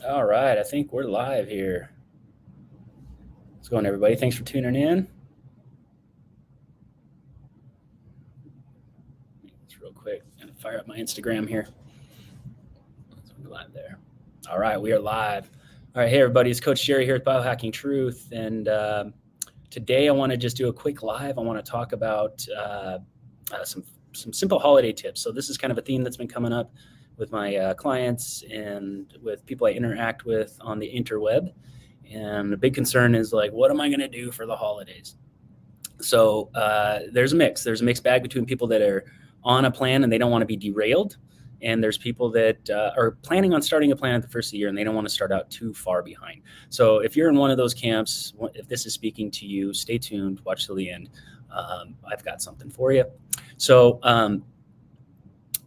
All right, I think we're live here. What's going on, everybody? Thanks for tuning in. Just real quick, gonna fire up my Instagram here. So we're live there. All right, we are live. All right, hey everybody, it's Coach Jerry here with Biohacking Truth, and today I want to just do a quick live. I want to talk about some simple holiday tips. So this is kind of a theme that's been coming up with my clients and with people I interact with on the interweb. And the big concern is like, what am I going to do for the holidays? So there's a mix. There's a mixed bag between people that are on a plan and they don't want to be derailed, and there's people that are planning on starting a plan at the first of the year and they don't want to start out too far behind. So if you're in one of those camps, if this is speaking to you, stay tuned, watch till the end. I've got something for you. So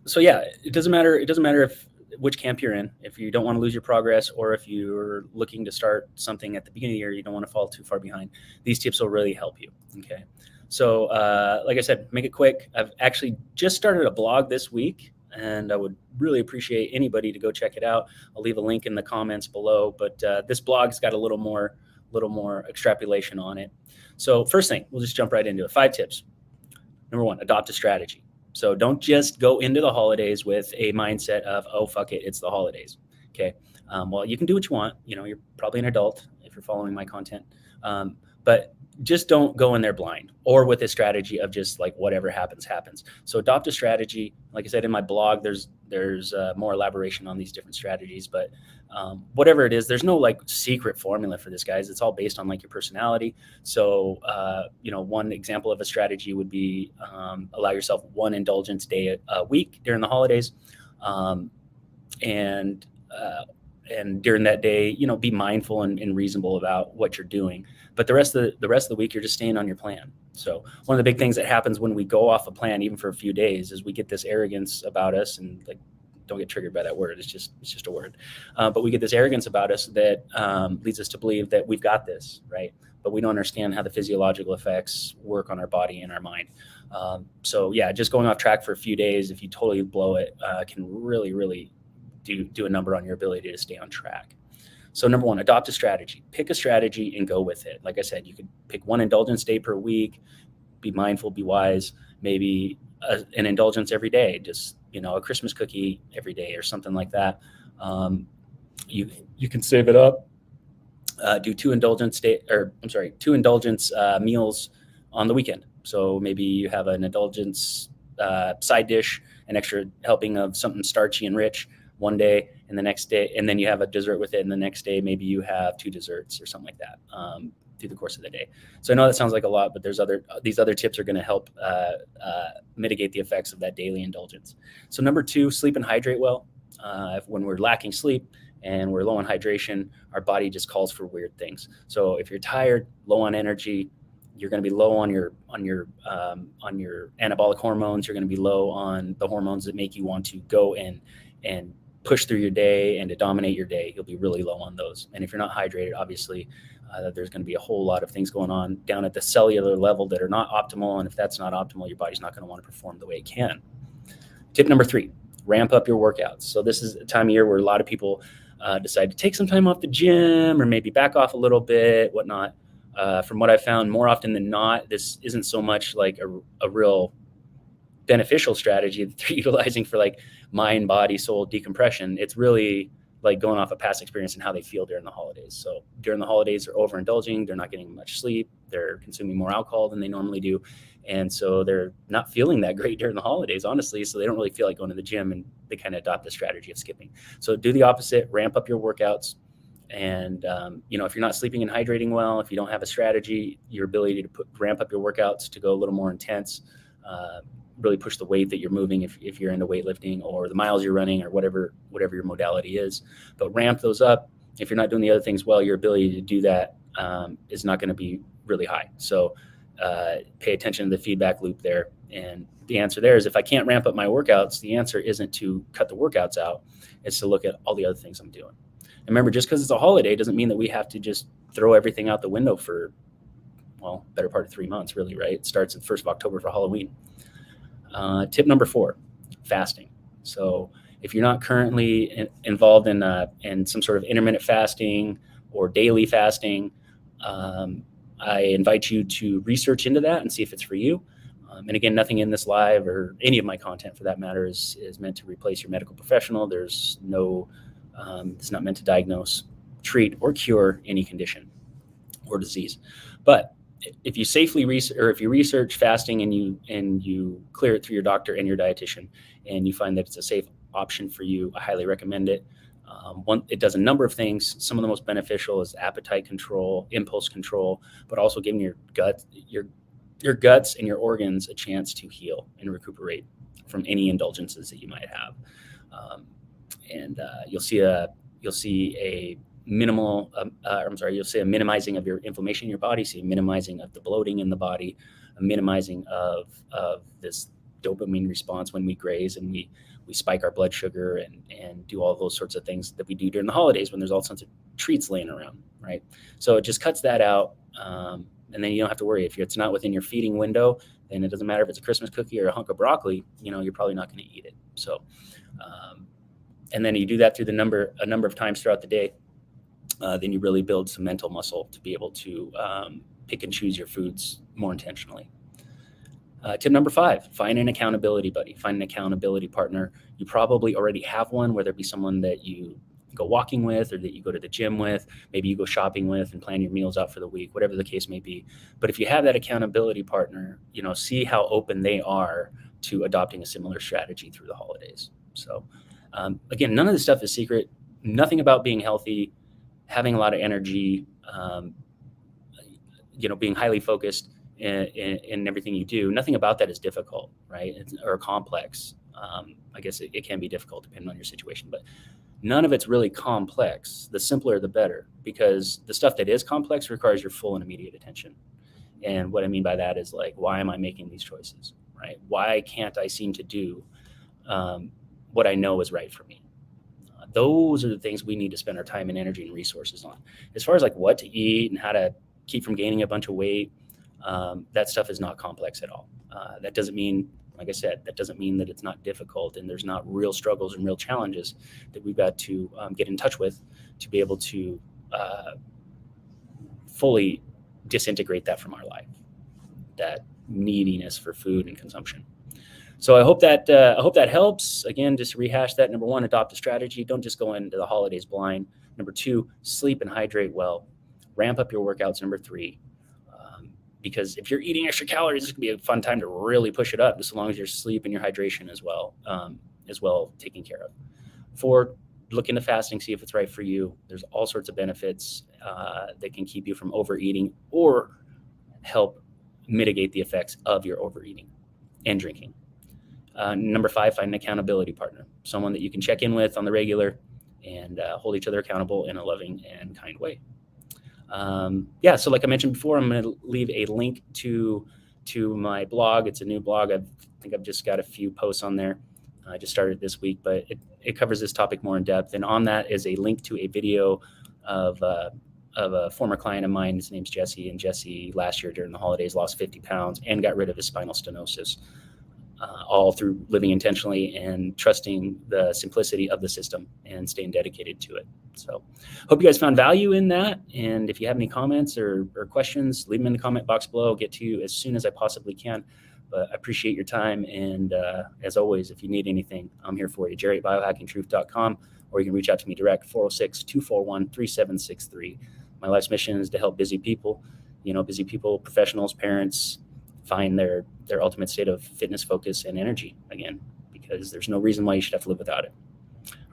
so yeah, it doesn't matter. It doesn't matter if which camp you're in. If you don't want to lose your progress, or if you're looking to start something at the beginning of the year, you don't want to fall too far behind. These tips will really help you. Okay. So, like I said, make it quick. I've actually just started a blog this week, and I would really appreciate anybody to go check it out. I'll leave a link in the comments below. But this blog's got a little more extrapolation on it. So, first thing, we'll just jump right into it. 5 tips. Number 1, adopt a strategy. So don't just go into the holidays with a mindset of, oh, fuck it, it's the holidays. Okay. Well, you can do what you want. You know, you're probably an adult if you're following my content. But just don't go in there blind or with a strategy of just like whatever happens, happens. So adopt a strategy. Like I said in my blog, there's more elaboration on these different strategies, but whatever it is, there's no like secret formula for this, guys. It's all based on like your personality. So, one example of a strategy would be allow yourself one indulgence day a week during the holidays. And during that day, be mindful and reasonable about what you're doing. But the rest of the week, you're just staying on your plan. So one of the big things that happens when we go off a plan, even for a few days, is we get this arrogance about us, and like, don't get triggered by that word. It's just a word. But we get this arrogance about us that leads us to believe that we've got this, right? But we don't understand how the physiological effects work on our body and our mind. So yeah, just going off track for a few days, if you totally blow it, can really, really do a number on your ability to stay on track. So number 1, adopt a strategy. Pick a strategy and go with it. Like I said, you could pick one indulgence day per week. Be mindful, be wise. Maybe an indulgence every day, just a Christmas cookie every day or something like that. You can save it up. Do 2 indulgence meals on the weekend. So maybe you have an indulgence side dish, an extra helping of something starchy and rich one day, and the next day, and then you have a dessert with it, and the next day maybe you have 2 desserts or something like that through the course of the day. So I know that sounds like a lot, but these other tips are going to help mitigate the effects of that daily indulgence. So number 2, sleep and hydrate well. When we're lacking sleep and we're low on hydration, our body just calls for weird things. So if you're tired, low on energy, you're going to be low on your anabolic hormones. You're going to be low on the hormones that make you want to go and push through your day and to dominate your day. You'll be really low on those. And if you're not hydrated, obviously, there's going to be a whole lot of things going on down at the cellular level that are not optimal. And if that's not optimal, your body's not going to want to perform the way it can. Tip number 3, ramp up your workouts. So this is a time of year where a lot of people decide to take some time off the gym or maybe back off a little bit, whatnot. From what I found, more often than not, this isn't so much like a real beneficial strategy that they're utilizing for like mind, body, soul decompression. It's really like going off a past experience and how they feel during the holidays. So during the holidays, they're overindulging, they're not getting much sleep, they're consuming more alcohol than they normally do. And so they're not feeling that great during the holidays, honestly. So they don't really feel like going to the gym, and they kind of adopt the strategy of skipping. So do the opposite, ramp up your workouts. And, if you're not sleeping and hydrating well, if you don't have a strategy, your ability to ramp up your workouts to go a little more intense, really push the weight that you're moving if you're into weightlifting, or the miles you're running, or whatever your modality is. But ramp those up. If you're not doing the other things well, your ability to do that is not going to be really high. So pay attention to the feedback loop there. And the answer there is, if I can't ramp up my workouts, the answer isn't to cut the workouts out. It's to look at all the other things I'm doing. And remember, just because it's a holiday doesn't mean that we have to just throw everything out the window for, better part of 3 months, really, right? It starts at the 1st of October for Halloween. Tip number 4, fasting. So If you're not currently involved in some sort of intermittent fasting or daily fasting, I invite you to research into that and see if it's for you. And again, nothing in this live or any of my content for that matter is meant to replace your medical professional. There's no, it's not meant to diagnose, treat, or cure any condition or disease. But if you safely if you research fasting and you clear it through your doctor and your dietitian, and you find that it's a safe option for you, I highly recommend it. It does a number of things. Some of the most beneficial is appetite control, impulse control, but also giving your guts and your organs a chance to heal and recuperate from any indulgences that you might have. You'll see a minimizing of your inflammation in your body, see a minimizing of the bloating in the body, a minimizing of this dopamine response when we graze and we spike our blood sugar and do all those sorts of things that we do during the holidays when there's all sorts of treats laying around, right? So it just cuts that out. And then you don't have to worry if it's not within your feeding window, then it doesn't matter if it's a Christmas cookie or a hunk of broccoli, you're probably not going to eat it. So, and then you do that through a number of times throughout the day. Then you really build some mental muscle to be able to pick and choose your foods more intentionally. Tip number 5, find an accountability buddy, find an accountability partner. You probably already have one, whether it be someone that you go walking with or that you go to the gym with, maybe you go shopping with and plan your meals out for the week, whatever the case may be. But if you have that accountability partner, see how open they are to adopting a similar strategy through the holidays. So again, none of this stuff is secret. Nothing about being healthy, having a lot of energy, being highly focused in everything you do. Nothing about that is difficult, right? Or complex. I guess it can be difficult depending on your situation, but none of it's really complex. The simpler, the better, because the stuff that is complex requires your full and immediate attention. And what I mean by that is like, why am I making these choices, right? Why can't I seem to do what I know is right for me? Those are the things we need to spend our time and energy and resources on. As far as like what to eat and how to keep from gaining a bunch of weight, that stuff is not complex at all. That doesn't mean, like I said, that doesn't mean that it's not difficult and there's not real struggles and real challenges that we've got to get in touch with to be able to fully disintegrate that from our life, that neediness for food and consumption. So I hope that helps. Again, just to rehash that. Number 1, adopt a strategy. Don't just go into the holidays blind. Number 2, sleep and hydrate well. Ramp up your workouts. Number 3, because if you're eating extra calories, this could be a fun time to really push it up, just as long as your sleep and your hydration as well taken care of. 4, look into fasting, see if it's right for you. There's all sorts of benefits that can keep you from overeating or help mitigate the effects of your overeating and drinking. Number 5, find an accountability partner, someone that you can check in with on the regular and hold each other accountable in a loving and kind way. So like I mentioned before, I'm going to leave a link to my blog. It's a new blog. I think I've just got a few posts on there. I just started this week, but it covers this topic more in depth. And on that is a link to a video of a former client of mine. His name's Jesse, and Jesse last year during the holidays lost 50 pounds and got rid of his spinal stenosis, all through living intentionally and trusting the simplicity of the system and staying dedicated to it. So hope you guys found value in that. And if you have any comments or questions, leave them in the comment box below. I'll get to you as soon as I possibly can. But I appreciate your time. And as always, if you need anything, I'm here for you. Jerry at biohacking-truth.com, or you can reach out to me direct, 406-241-3763. My life's mission is to help busy people, professionals, parents, find their ultimate state of fitness, focus, and energy again, because there's no reason why you should have to live without it.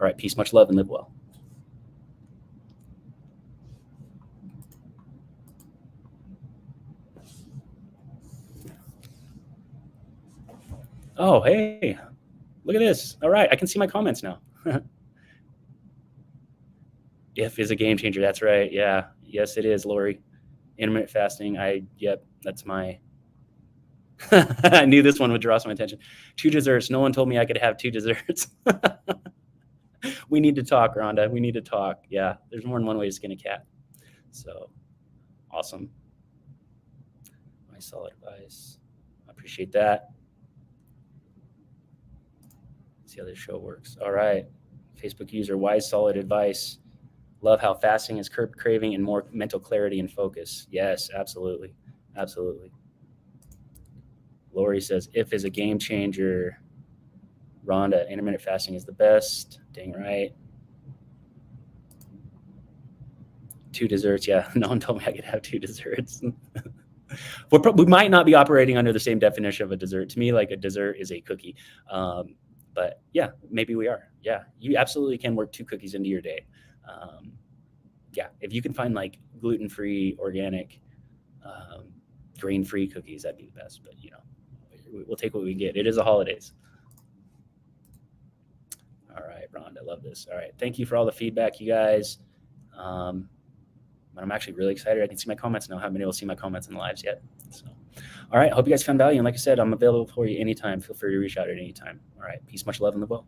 All right, peace, much love, and live well. Oh, hey, look at this. All right, I can see my comments now. If is a game changer. That's right. Yeah. Yes, it is, Lori. Intermittent fasting. That's my... I knew this one would draw some attention. 2 desserts. No one told me I could have 2 desserts. We need to talk, Rhonda. We need to talk. Yeah, there's more than one way to skin a cat. So awesome. My solid advice. I appreciate that. see how this show works. All right. Facebook user, wise, solid advice. Love how fasting is curb craving and more mental clarity and focus. Yes, absolutely. Absolutely. Lori says, if is a game changer. Rhonda, intermittent fasting is the best. Dang right. 2 desserts. Yeah, no one told me I could have 2 desserts. We might not be operating under the same definition of a dessert. To me, like a dessert is a cookie. But yeah, maybe we are. Yeah, you absolutely can work 2 cookies into your day. Yeah, if you can find like gluten-free, organic, grain-free cookies, that'd be the best. But we'll take what we get. It is the holidays. All right, Rhonda, I love this. All right, thank you for all the feedback, you guys. I'm actually really excited. I can see my comments now. I haven't been able to see my comments in the lives yet. So, all right, hope you guys found value. And like I said, I'm available for you anytime. Feel free to reach out at any time. All right, peace, much love, and live well.